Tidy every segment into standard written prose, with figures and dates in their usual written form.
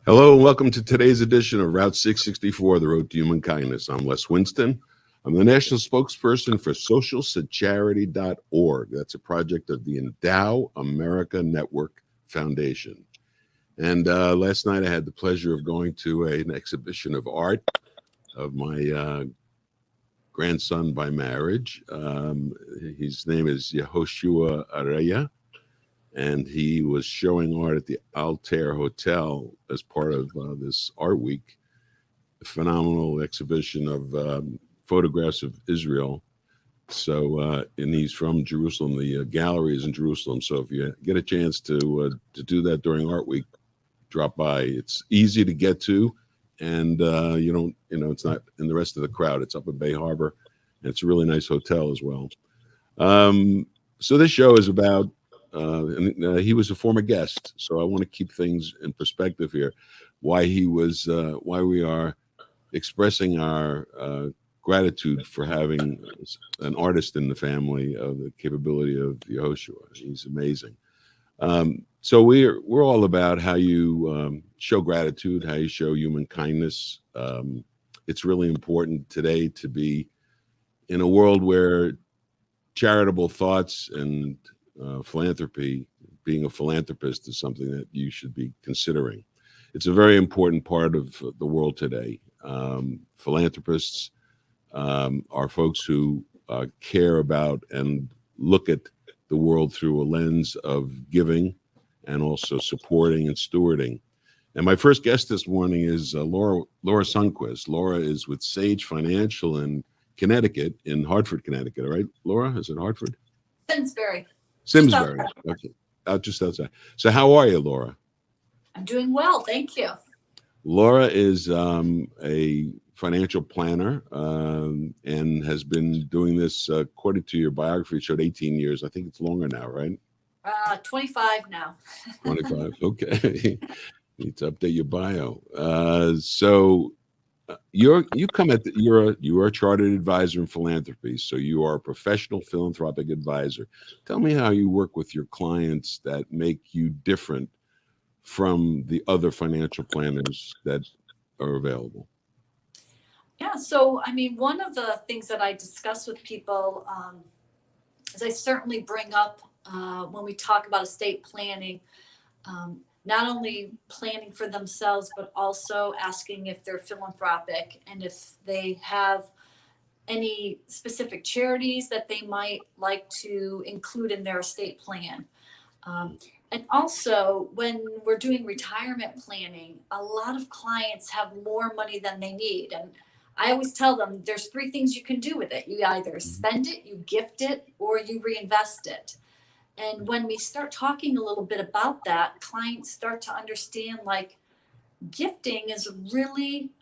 Hello and welcome to today's edition of Route 664, The Road to Human Kindness. I'm Les Winston. I'm the national spokesperson for socialsecharity.org. That's a project of the Endow America Network Foundation. And last night I had the pleasure of going to an exhibition of art of my grandson by marriage. His name is Yehoshua Areya, and he was showing art at the Altair Hotel as part of this art week, a phenomenal exhibition of photographs of Israel. So, and he's from Jerusalem. The gallery is in Jerusalem. So if you get a chance to do that during art week, drop by. It's easy to get to, and you don't, it's not in the rest of the crowd. It's up at Bay Harbor, and it's a really nice hotel as well. So this show is about, he was a former guest, so I want to keep things in perspective here. Why we are expressing our gratitude for having an artist in the family of the capability of Yehoshua. He's amazing. So we're all about how you show gratitude, how you show human kindness. It's really important today to be in a world where charitable thoughts and philanthropy, being a philanthropist, is something that you should be considering. It's a very important part of the world today. Philanthropists are folks who care about and look at the world through a lens of giving and also supporting and stewarding. And my first guest this morning is Laura Sundquist. Laura is with Sage Financial in Connecticut, in Hartford, Connecticut. All right, Laura, is it Hartford? Simsbury. Okay, just outside. So how are you, Laura? I'm doing well, thank you. Laura is a financial planner and has been doing this, according to your biography, it showed 18 years. I think it's longer now, right? 25 now. 25, okay. Need to update your bio. So you are a chartered advisor in philanthropy, so you are a professional philanthropic advisor. Tell me how you work with your clients that make you different from the other financial planners that are available. Yeah, so I mean, one of the things that I discuss with people is I certainly bring up when we talk about estate planning, not only planning for themselves, but also asking if they're philanthropic and if they have any specific charities that they might like to include in their estate plan. And also, when we're doing retirement planning, a lot of clients have more money than they need. And I always tell them there's three things you can do with it. You either spend it, you gift it, or you reinvest it. And when we start talking a little bit about that, clients start to understand like gifting is really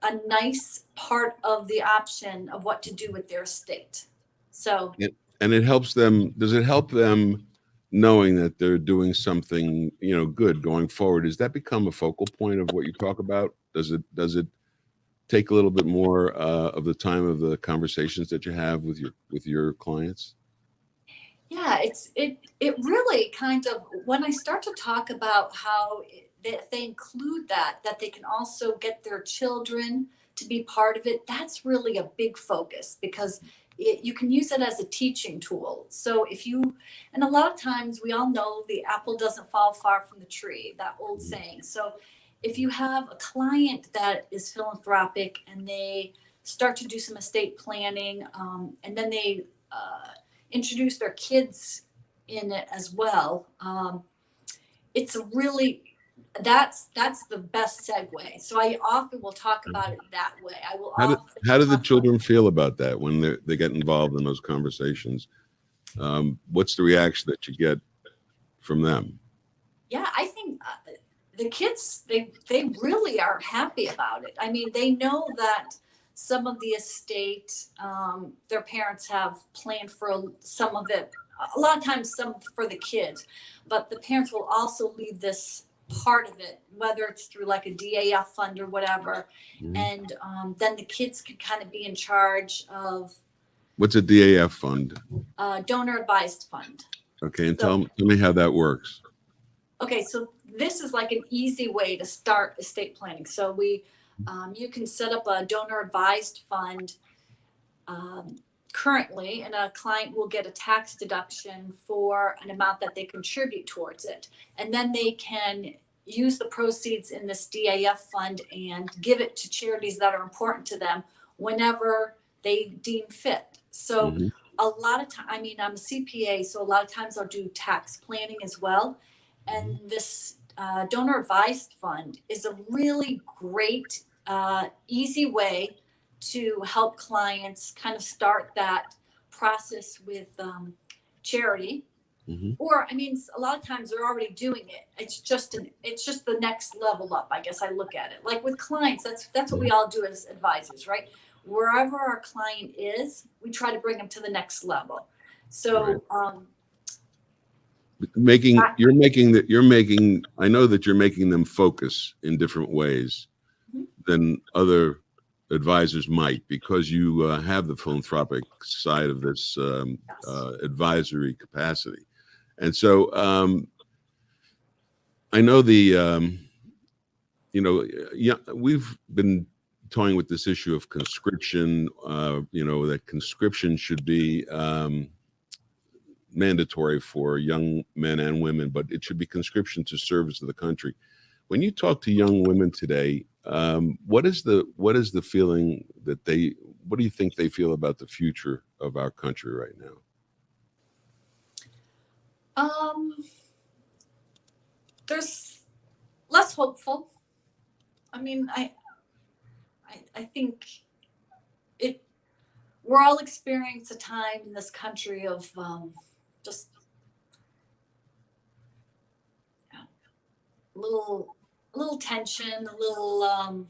a nice part of the option of what to do with their estate. So, and it helps them. Does it help them knowing that they're doing something, good going forward? Does that become a focal point of what you talk about? Does it take a little bit more of the time of the conversations that you have with your clients? Yeah, it really kind of, when I start to talk about how they include that they can also get their children to be part of it, that's really a big focus because you can use it as a teaching tool. So and a lot of times we all know the apple doesn't fall far from the tree, that old saying. So if you have a client that is philanthropic and they start to do some estate planning, and then they introduce their kids in it as well, it's a really, that's the best segue. So I often will talk about it that way. How do the children feel about that when they get involved in those conversations? What's the reaction that you get from them? Yeah, I think the kids, they really are happy about it. I mean, they know that some of the estate, their parents have planned for some of it, a lot of times some for the kids, but the parents will also leave this part of it, whether it's through like a DAF fund or whatever. Mm-hmm. And then the kids can kind of be in charge of. What's a DAF fund? Donor advised fund. Okay, and tell me how that works. Okay, so this is like an easy way to start estate planning. So you can set up a donor advised fund um, currently, and a client will get a tax deduction for an amount that they contribute towards it. And then they can use the proceeds in this DAF fund and give it to charities that are important to them whenever they deem fit. So Mhm. a lot of time, I mean, I'm a CPA, so a lot of times I'll do tax planning as well. And this donor advised fund is a really great, easy way to help clients kind of start that process with charity. Mhm. Or, I mean, a lot of times they're already doing it. It's just the next level up. I guess I look at it like with clients. That's what we all do as advisors, right? Wherever our client is, we try to bring them to the next level. Right. So, You're making, I know that you're making them focus in different ways Mhm. than other advisors might, because you have the philanthropic side of this Yes. advisory capacity. And so I know yeah, we've been toying with this issue of conscription, that conscription should be mandatory for young men and women, but it should be conscription to service to the country. When you talk to young women today, what is the feeling that what do you think they feel about the future of our country right now? Um, there's less hopeful. I mean, I think it. We're all experiencing a time in this country of just a little tension, a little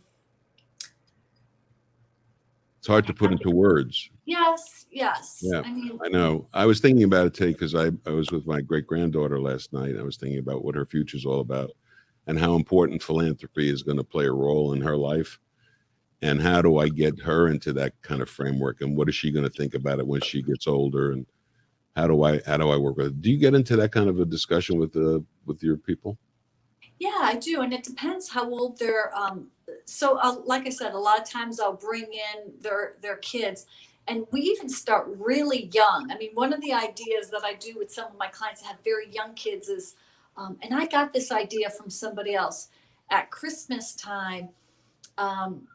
It's hard to put into words. yes. Yeah, I mean, I know. I was thinking about it today because I was with my great granddaughter last night. I was thinking about what her future's all about and how important philanthropy is going to play a role in her life. And how do I get her into that kind of framework? And what is she going to think about it when she gets older? And how do I work with it? Do you get into that kind of a discussion with your people? yeah, I do, and it depends how old they're. So, like I said, a lot of times I'll bring in their kids, and we even start really young. I mean, one of the ideas that I do with some of my clients that have very young kids is, and I got this idea from somebody else at Christmas time. Um,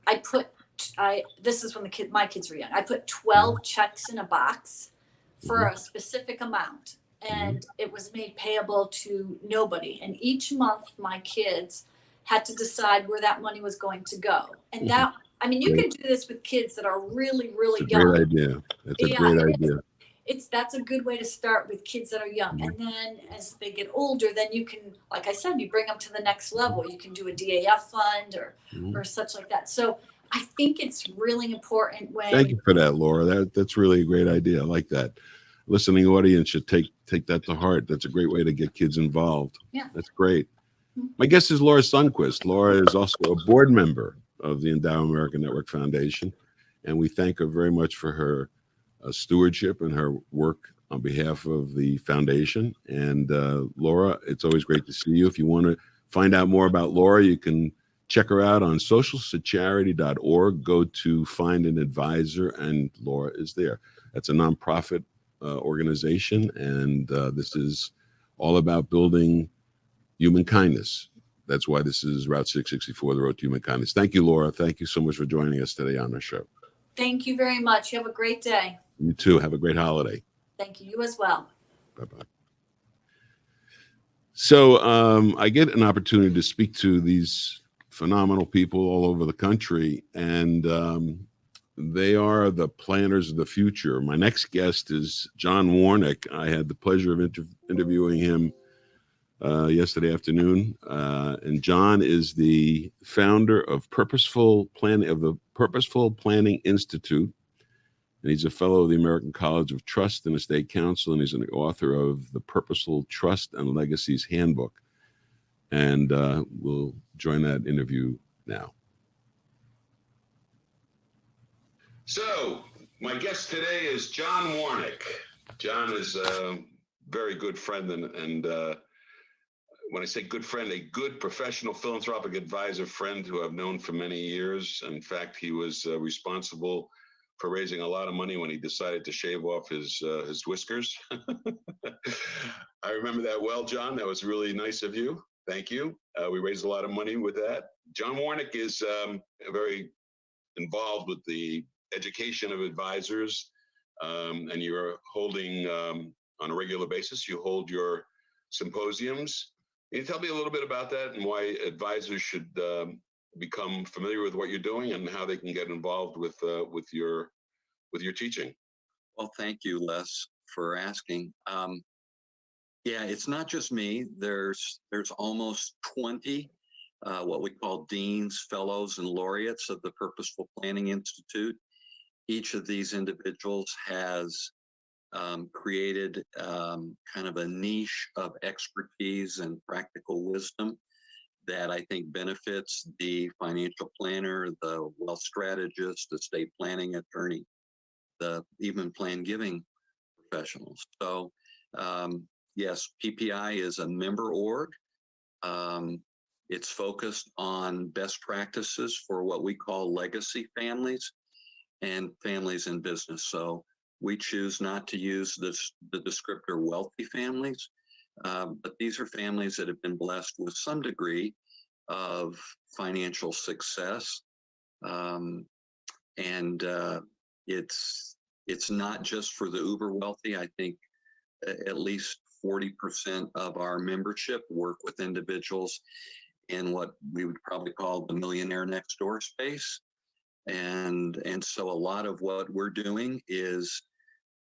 I put I this is when my kids were young. I put 12 checks in a box for Mhm. a specific amount, Mhm. and it was made payable to nobody. And each month my kids had to decide where that money was going to go. And Mhm. that, I mean, you Great. can do this with kids that are really It's a really great young. idea. That's a Yeah, great it is. idea. It's That's a good way to start with kids that are young. Mhm. And then as they get older, then you can, like I said, you bring them to the next Mhm. level. You can do a DAF fund Mhm. or such like that. So I think it's really important Thank when, you for that, Laura. That's really a great idea. I like that. Listening audience should take that to heart. That's a great way to get kids involved. yeah. That's great. My guest is Laura Sundquist. Laura is also a board member of the Endow American Network Foundation, and we thank her very much for her stewardship and her work on behalf of the foundation. And Laura, it's always great to see you. If you want to find out more about Laura, you can check her out on socialsecharity.org. Go to Find an Advisor, and Laura is there. That's a nonprofit organization, and this is all about building human kindness. That's why this is Route 664, the road to human kindness. Thank you, Laura. Thank you so much for joining us today on our show. Thank you very much. You have a great day. You too. Have a great holiday. Thank you. You as well. Bye bye. So I get an opportunity to speak to these phenomenal people all over the country, and they are the planners of the future. My next guest is John Warnick. I had the pleasure of interviewing him yesterday afternoon, and John is the founder of the Purposeful Planning Institute, and he's a fellow of the American College of Trust and Estate Council, and he's an author of the Purposeful Trust and Legacies Handbook. And we'll join that interview now. So, my guest today is John Warnick. John is a very good friend and when I say good friend, a good professional philanthropic advisor friend who I've known for many years. In fact, he was responsible for raising a lot of money when he decided to shave off his whiskers. I remember that well, John. That was really nice of you. Thank you. We raised a lot of money with that. John Warnick is very involved with the education of advisors, and you're holding on a regular basis. You hold your symposiums. Can you tell me a little bit about that and why advisors should become familiar with what you're doing and how they can get involved with your teaching? Well, thank you, Les, for asking. Yeah, it's not just me. There's almost 20 what we call deans, fellows, and laureates of the Purposeful Planning Institute. Each of these individuals has created kind of a niche of expertise and practical wisdom that I think benefits the financial planner, the wealth strategist, the estate planning attorney, the even plan giving professionals. So yes, PPI is a member org. It's focused on best practices for what we call legacy families and families in business. So we choose not to use the descriptor wealthy families, but these are families that have been blessed with some degree of financial success. And it's not just for the uber wealthy. I think at least 40% of our membership work with individuals in what we would probably call the millionaire next door space. And so a lot of what we're doing is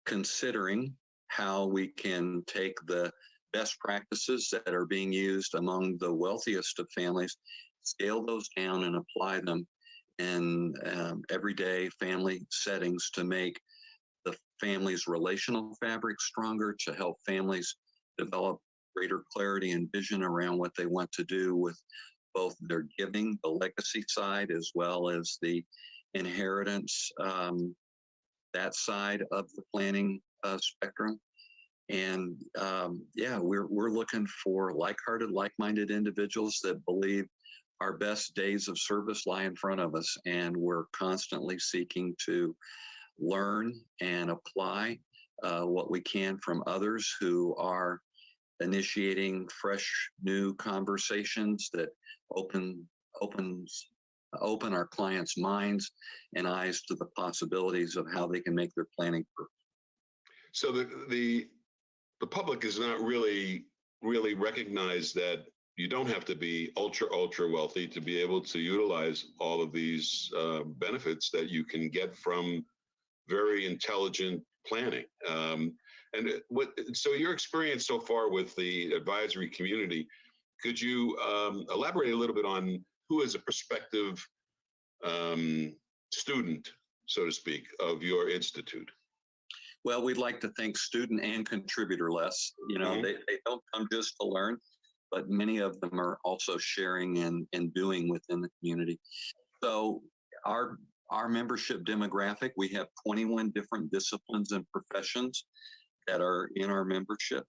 considering how we can take the best practices that are being used among the wealthiest of families, scale those down and apply them in everyday family settings to make the family's relational fabric stronger, to help families develop greater clarity and vision around what they want to do with both their giving, the legacy side, as well as the inheritance, that side of the planning spectrum. And yeah, we're looking for like-hearted, like-minded individuals that believe our best days of service lie in front of us, and we're constantly seeking to learn and apply what we can from others who are initiating fresh new conversations that open our clients' minds and eyes to the possibilities of how they can make their planning perfect. So the public is not really recognized that you don't have to be ultra wealthy to be able to utilize all of these benefits that you can get from very intelligent planning. So your experience so far with the advisory community, could you elaborate a little bit on who is a prospective student, so to speak, of your institute? Well, we'd like to thank student and contributor Les. You know, they don't come just to learn, but many of them are also sharing and doing within the community. So our membership demographic, we have 21 different disciplines and professions that are in our membership.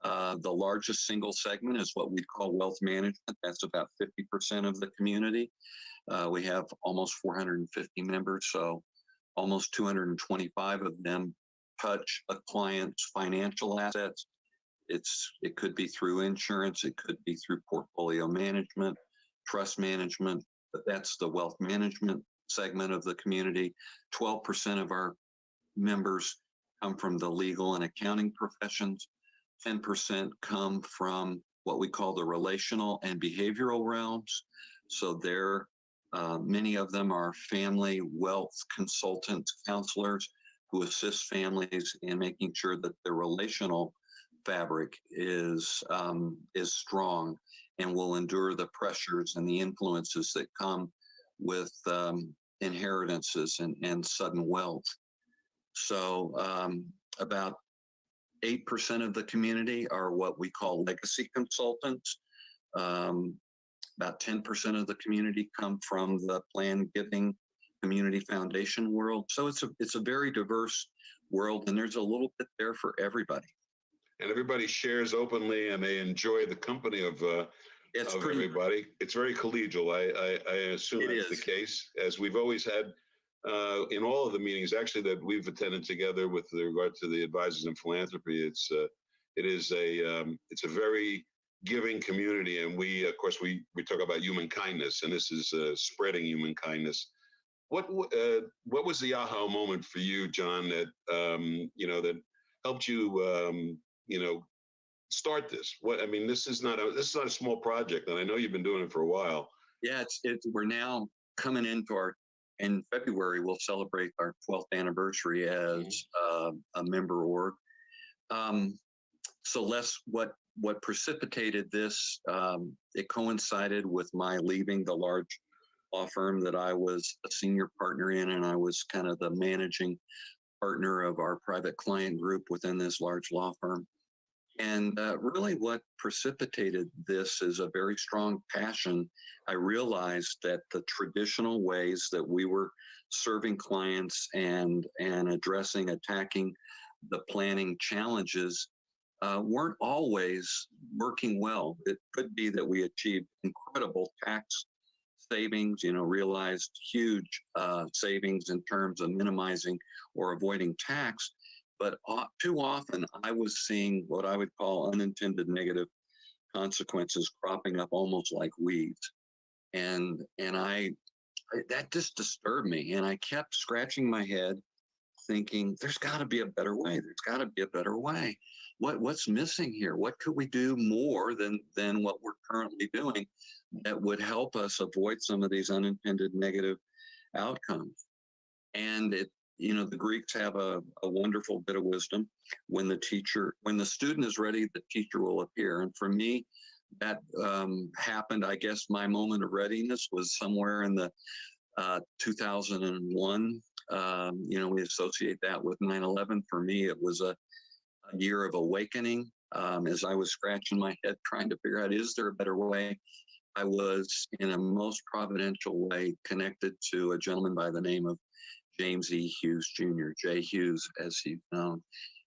The largest single segment is what we call wealth management. That's about 50% of the community. We have almost 450 members, so almost 225 of them touch a client's financial assets. It could be through insurance, it could be through portfolio management, trust management, but that's the wealth management segment of the community. 12% of our members come from the legal and accounting professions. 10% come from what we call the relational and behavioral realms. So many of them are family wealth consultants, counselors who assist families in making sure that their relational fabric is strong and will endure the pressures and the influences that come with inheritances and sudden wealth. So about 8% of the community are what we call legacy consultants. About 10% of the community come from the plan giving community foundation world. So it's a very diverse world, and there's a little bit there for everybody. and everybody shares openly, and they enjoy the company of It's of pretty. everybody. It's very collegial. I assume It that's the is. case, as we've always had in all of the meetings actually that we've attended together with regard to the advisors in philanthropy. It's a very giving community, and we of course we talk about human kindness, and this is spreading human kindness. What was the aha moment for you, John, that that helped you start this? This is not a small project, and I know you've been doing it for a while. Yeah, we're now coming into in February, we'll celebrate our 12th anniversary as a member org. So what precipitated this, it coincided with my leaving the large law firm that I was a senior partner in, and I was kind of the managing partner of our private client group within this large law firm. And really what precipitated this is a very strong passion. I realized that the traditional ways that we were serving clients and attacking the planning challenges weren't always working well. It could be that we achieved incredible tax savings, realized huge savings in terms of minimizing or avoiding tax. But too often I was seeing what I would call unintended negative consequences cropping up almost like weeds. And that just disturbed me. And I kept scratching my head thinking, there's got to be a better way. There's got to be a better way. What's missing here? What could we do more than what we're currently doing that would help us avoid some of these unintended negative outcomes? And the Greeks have a wonderful bit of wisdom. When the student is ready, the teacher will appear. And for me, that happened. I guess my moment of readiness was somewhere in the 2001. We associate that with 9/11. For me, it was a year of awakening. As I was scratching my head trying to figure out, is there a better way? I was, in a most providential way, connected to a gentleman by the name of James E. Hughes Jr., Jay Hughes, as he's known.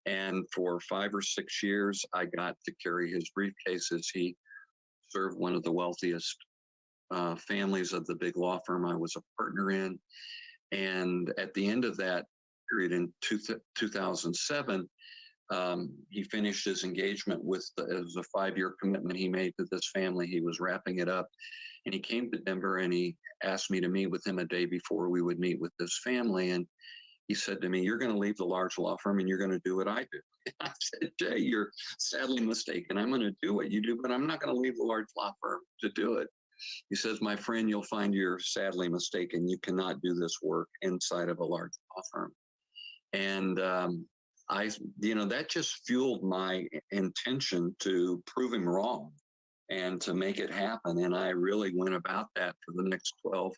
And for 5 or 6 years, I got to carry his briefcase as he served one of the wealthiest families of the big law firm I was a partner in. And at the end of that period in 2007, he finished his engagement it was a 5-year commitment he made to this family. He was wrapping it up, and he came to Denver and he asked me to meet with him a day before we would meet with this family. And he said to me, "You're going to leave the large law firm and you're going to do what I do." And I said, "Jay, you're sadly mistaken. I'm going to do what you do, but I'm not going to leave the large law firm to do it." He says, "My friend, you'll find you're sadly mistaken. You cannot do this work inside of a large law firm." And that just fueled my intention to prove him wrong and to make it happen. And I really went about that for the next 12,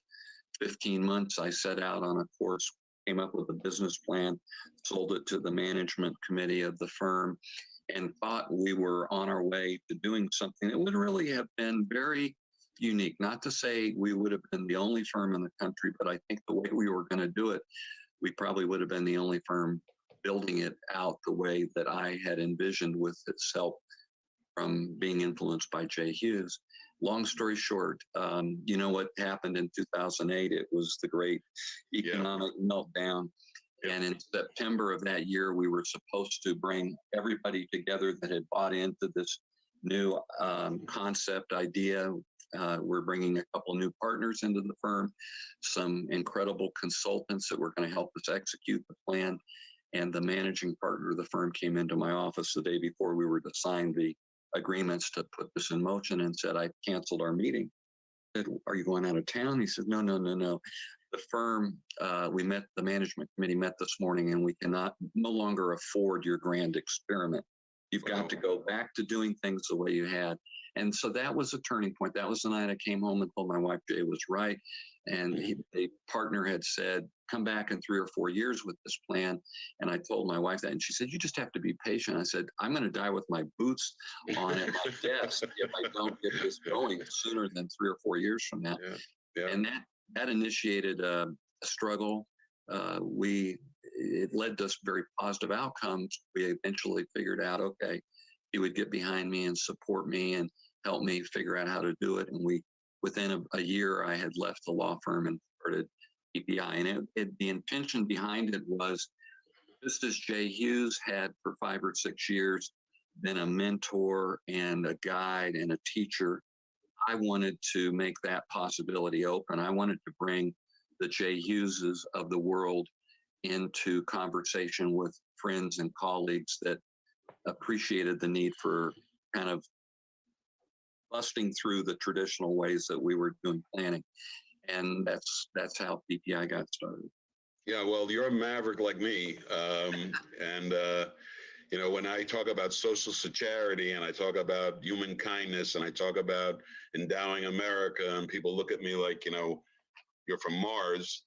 15 months. I set out on a course, came up with a business plan, sold it to the management committee of the firm, and thought we were on our way to doing something that would really have been very unique. Not to say we would have been the only firm in the country, but I think the way we were going to do it, we probably would have been the only firm building it out the way that I had envisioned, with its help from being influenced by Jay Hughes. Long story short, what happened in 2008? It was the great economic meltdown. And in September of that year, we were supposed to bring everybody together that had bought into this new concept idea. We're bringing a couple new partners into the firm, some incredible consultants that were going to help us execute the plan. And the managing partner of the firm came into my office the day before we were to sign the agreements to put this in motion and said, "I canceled our meeting." I said, "Are you going out of town?" He said, No. The firm, the management committee met this morning, and we cannot no longer afford your grand experiment. You've got to go back to doing things the way you had. And so that was a turning point. That was the night I came home and told my wife Jay was right. And the partner had said, "Come back in 3 or 4 years with this plan." And I told my wife that, and she said, "You just have to be patient." I said, "I'm going to die with my boots on at my desk if I don't get this going sooner than 3 or 4 years from now." And that initiated a struggle. it led to very positive outcomes. We eventually figured out, okay, he would get behind me and support me and help me figure out how to do it. And within a year, I had left the law firm and started PPI. And the intention behind it was, just as Jay Hughes had for 5 or 6 years been a mentor and a guide and a teacher, I wanted to make that possibility open. I wanted to bring the Jay Hugheses of the world into conversation with friends and colleagues that appreciated the need for kind of busting through the traditional ways that we were doing planning. And that's how PPI got started. Yeah, well, you're a maverick like me. And, you know, when I talk about social charity and I talk about human kindness and I talk about endowing America, and people look at me like, you know, you're from Mars.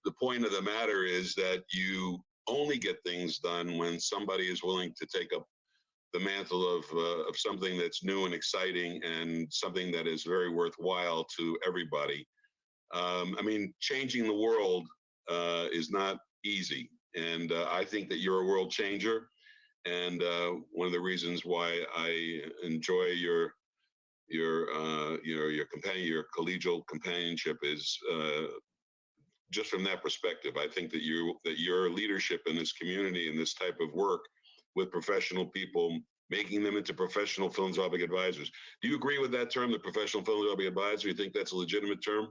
The point of the matter is that you only get things done when somebody is willing to take up the mantle of something that's new and exciting and something that is very worthwhile to everybody. I mean, changing the world is not easy, and I think that you're a world changer. And one of the reasons why I enjoy your your collegial companionship is just from that perspective. I think that your leadership in this community and this type of work with professional people, making them into professional philanthropic advisors. Do you agree with that term, the professional philanthropic advisor? You think that's a legitimate term?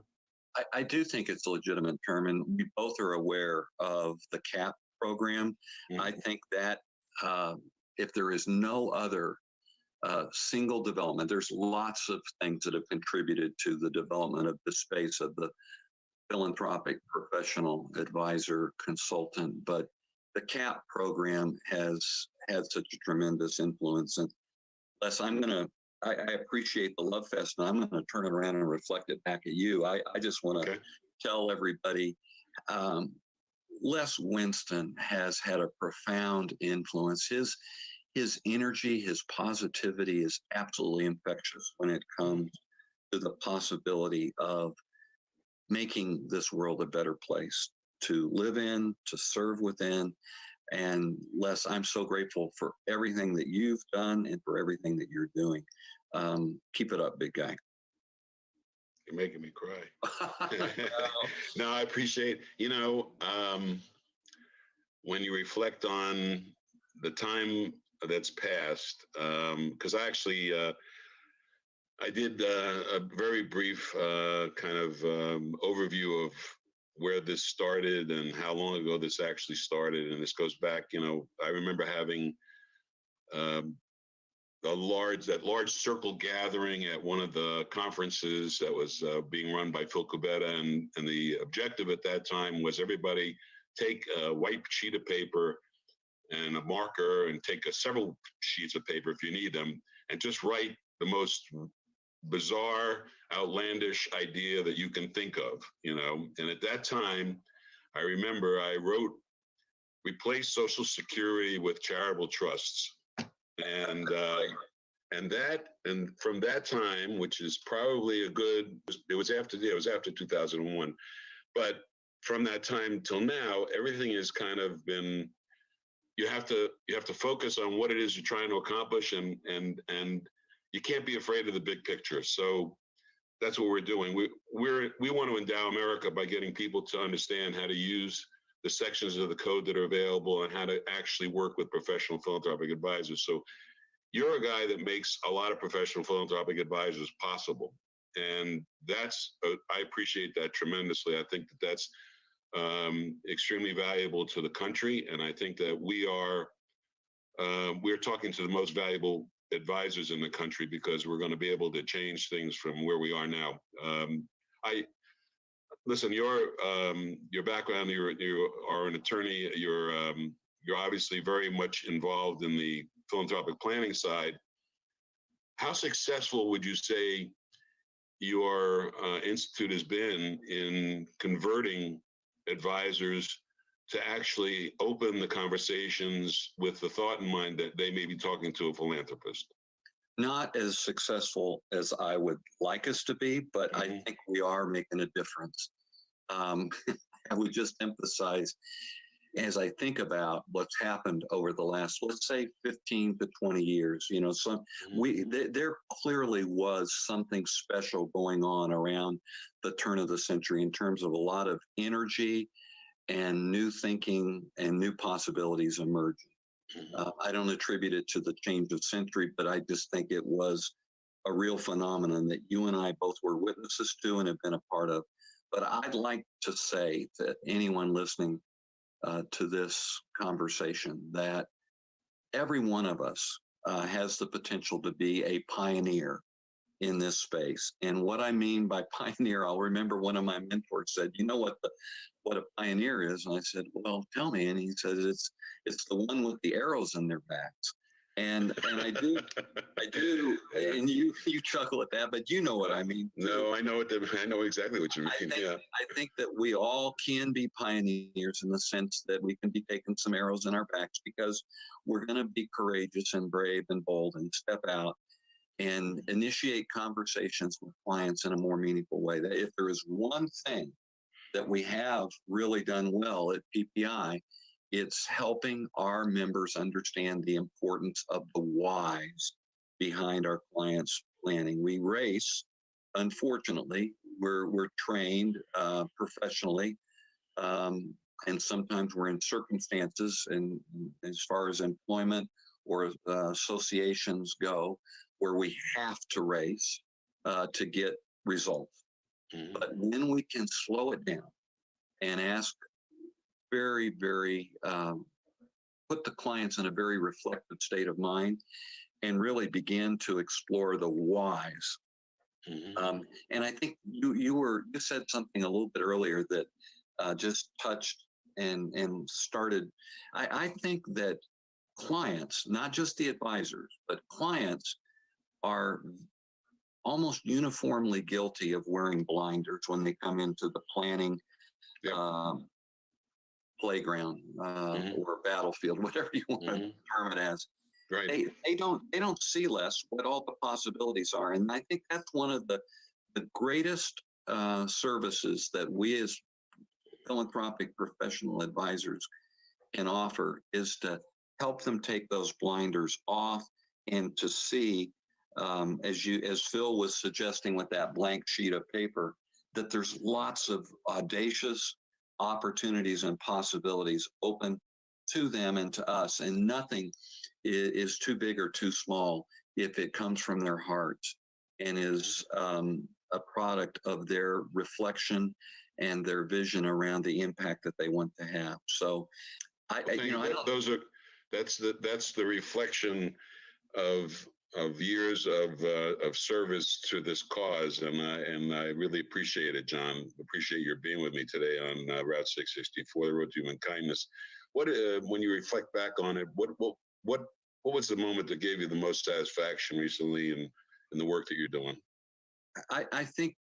I do think it's a legitimate term, and we both are aware of the CAP program. Mm-hmm. I think that if there is no other single development, there's lots of things that have contributed to the development of the space of the philanthropic professional advisor consultant, but the CAP program has had such a tremendous influence. And Les, I appreciate the love fest, and I'm going to turn it around and reflect it back at you. I just want to tell everybody, Les Winston has had a profound influence. His energy, his positivity is absolutely infectious when it comes to the possibility of making this world a better place to live in, to serve within. And Les, I'm so grateful for everything that you've done and for everything that you're doing. Keep it up, big guy. You're making me cry. No, I appreciate, when you reflect on the time that's passed, because I did a very brief kind of overview of where this started and how long ago this actually started. And this goes back, I remember having that large circle gathering at one of the conferences that was being run by Phil Kubetta. And the objective at that time was everybody take a white sheet of paper and a marker and take several sheets of paper if you need them and just write the most bizarre, outlandish idea that you can think of, And at that time, I remember I wrote, replace Social Security with charitable trusts. And from that time, which is probably it was after 2001, but from that time till now, everything has kind of been, you have to focus on what it is you're trying to accomplish, and you can't be afraid of the big picture. So that's what we're doing. We want to endow America by getting people to understand how to use the sections of the code that are available and how to actually work with professional philanthropic advisors. So you're a guy that makes a lot of professional philanthropic advisors possible. And I appreciate that tremendously. I think that that's extremely valuable to the country. And I think that we're talking to the most valuable advisors in the country because we're going to be able to change things from where we are now. Listen, your background, you are an attorney. You're obviously very much involved in the philanthropic planning side. How successful would you say your institute has been in converting advisors to actually open the conversations with the thought in mind that they may be talking to a philanthropist? Not as successful as I would like us to be, but I think we are making a difference. I would just emphasize, as I think about what's happened over the last, let's say 15 to 20 years, you know, there clearly was something special going on around the turn of the century in terms of a lot of energy and new thinking and new possibilities emerging. I don't attribute it to the change of century, but I just think it was a real phenomenon that you and I both were witnesses to and have been a part of. But I'd like to say to anyone listening to this conversation that every one of us has the potential to be a pioneer in this space. And what I mean by pioneer, I'll remember one of my mentors said, "You know what a pioneer is?" And I said, "Well, tell me." And he says, it's the one with the arrows in their backs. And I do, and you chuckle at that, but you know what I mean. No, I know exactly what you mean. I think that we all can be pioneers in the sense that we can be taking some arrows in our backs because we're going to be courageous and brave and bold and step out and initiate conversations with clients in a more meaningful way. That if there is one thing that we have really done well at PPI, it's helping our members understand the importance of the whys behind our clients' planning. We race, unfortunately, we're trained professionally, and sometimes we're in circumstances, and as far as employment or associations go, where we have to race to get results. But when we can slow it down and ask very, very, put the clients in a very reflective state of mind and really begin to explore the whys. And I think you said something a little bit earlier that just touched and started. I think that clients, not just the advisors, but clients are almost uniformly guilty of wearing blinders when they come into the planning playground or battlefield, whatever you want to term it as. Right. They don't see less what all the possibilities are, and I think that's one of the greatest services that we as philanthropic professional advisors can offer is to help them take those blinders off and to see, as Phil was suggesting with that blank sheet of paper, that there's lots of audacious opportunities and possibilities open to them and to us, and nothing is too big or too small if it comes from their hearts and is a product of their reflection and their vision around the impact that they want to have. So that's the reflection of years of service to this cause, and I really appreciate it, John. Appreciate your being with me today on Route 664, the road to human kindness. What when you reflect back on it, what was the moment that gave you the most satisfaction recently in the work that you're doing? I think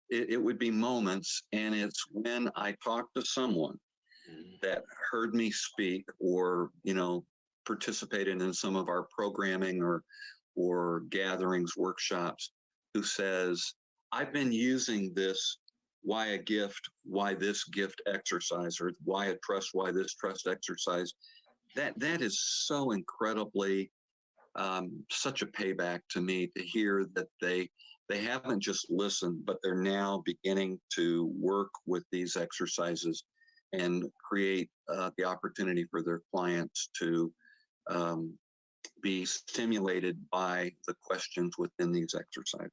it would be moments, and it's when I talk to someone that heard me speak or participated in some of our programming or gatherings, workshops, who says, "I've been using this why a gift, why this gift exercise, or why a trust, why this trust exercise." That is so incredibly such a payback to me to hear that they haven't just listened, but they're now beginning to work with these exercises and create the opportunity for their clients to be stimulated by the questions within these exercises.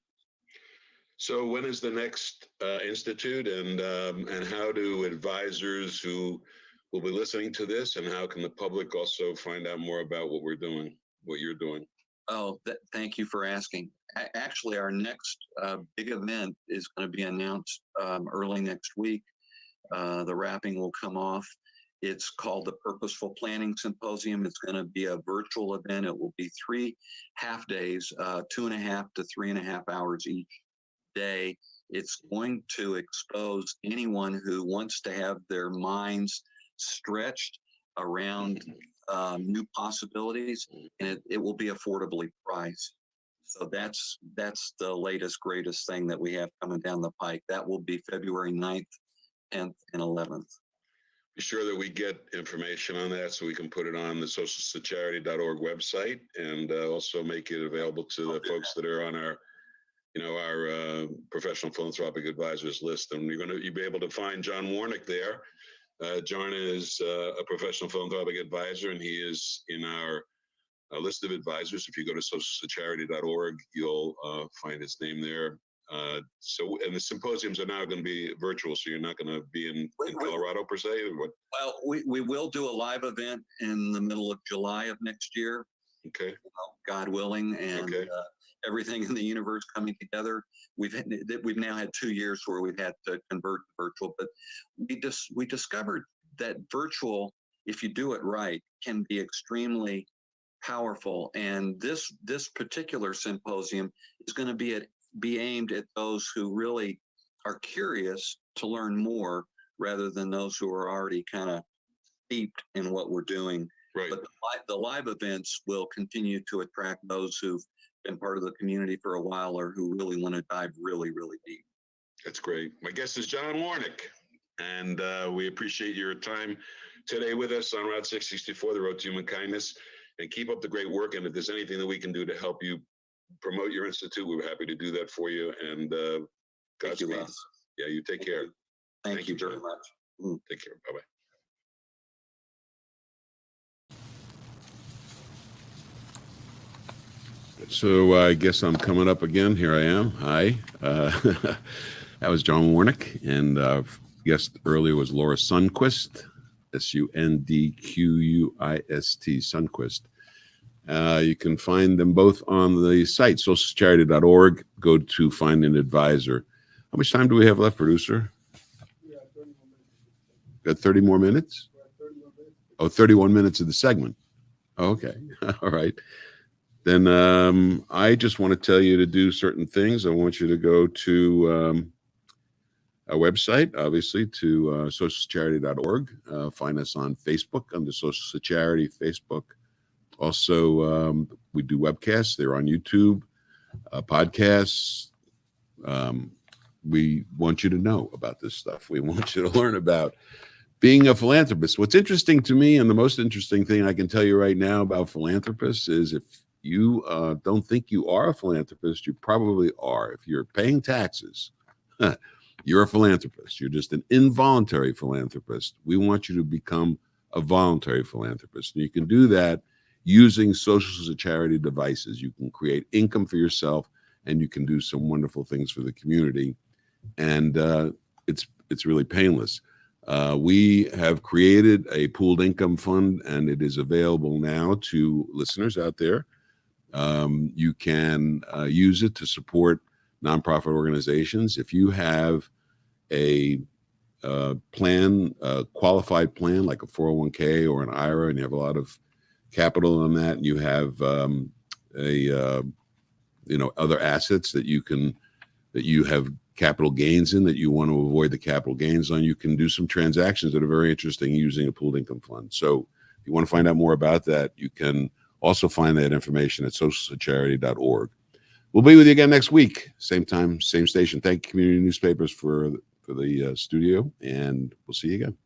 So when is the next institute, and how do advisors who will be listening to this, and how can the public also find out more about what we're doing, what you're doing? Oh, thank you for asking. Actually, our next big event is going to be announced early next week. The wrapping will come off. It's called the Purposeful Planning Symposium. It's going to be a virtual event. It will be 3 half days, 2.5 to 3.5 hours each day. It's going to expose anyone who wants to have their minds stretched around new possibilities, and it will be affordably priced. So that's the latest, greatest thing that we have coming down the pike. That will be February 9th, 10th, and 11th. be sure that we get information on that so we can put it on the socialcharity.org website, and also make it available to the folks that are on our, our professional philanthropic advisors list. And you'll be able to find John Warnick there. John is a professional philanthropic advisor, and he is in our list of advisors. If you go to socialcharity.org, you'll find his name there. And the symposiums are now going to be virtual, so you're not going to be in Colorado per se? Or what? Well, we will do a live event in the middle of July of next year. Okay. God willing, and okay. Everything in the universe coming together. We've now had 2 years where we've had to convert to virtual, but we discovered that virtual, if you do it right, can be extremely powerful. And this particular symposium is going to be aimed at those who really are curious to learn more, rather than those who are already kind of steeped in what we're doing. Right. But the live events will continue to attract those who've been part of the community for a while, or who really want to dive really, really deep. That's great. My guest is John Warnick, and we appreciate your time today with us on Route 664, the Road to Human Kindness. And keep up the great work. And if there's anything that we can do to help you promote your institute, we're happy to do that for you. And Godspeed. Yeah, you take care. Thank you very much. Take care. Bye-bye. So I guess I'm coming up again. Here I am. Hi. That was John Warnick, and guest earlier was Laura Sundquist, Sundquist, Sundquist. You can find them both on the site, socialcharity.org. Go to find an advisor. How much time do we have left, producer? Yeah, 30 more minutes. Got 30 more minutes? 31 minutes. Oh, 31 minutes of the segment. Okay. All right. Then I just want to tell you to do certain things. I want you to go to our website, obviously, to socialcharity.org. Find us on Facebook under Social Charity Facebook. Also, we do webcasts. They're on YouTube, podcasts. We want you to know about this stuff. We want you to learn about being a philanthropist. What's interesting to me, and the most interesting thing I can tell you right now about philanthropists, is if you don't think you are a philanthropist, you probably are. If you're paying taxes, you're a philanthropist. You're just an involuntary philanthropist. We want you to become a voluntary philanthropist. And you can do that using social charity devices. You can create income for yourself, and you can do some wonderful things for the community. And it's really painless. We have created a pooled income fund, and it is available now to listeners out there. You can use it to support nonprofit organizations. If you have a plan, a qualified plan like a 401k or an IRA, and you have a lot of capital on that, and you have other assets that you have capital gains in that you want to avoid the capital gains on, you can do some transactions that are very interesting using a pooled income fund. So if you want to find out more about that, you can also find that information at socialcharity.org. We'll be with you again next week, same time, same station. Thank you, Community Newspapers, for the studio, and we'll see you again.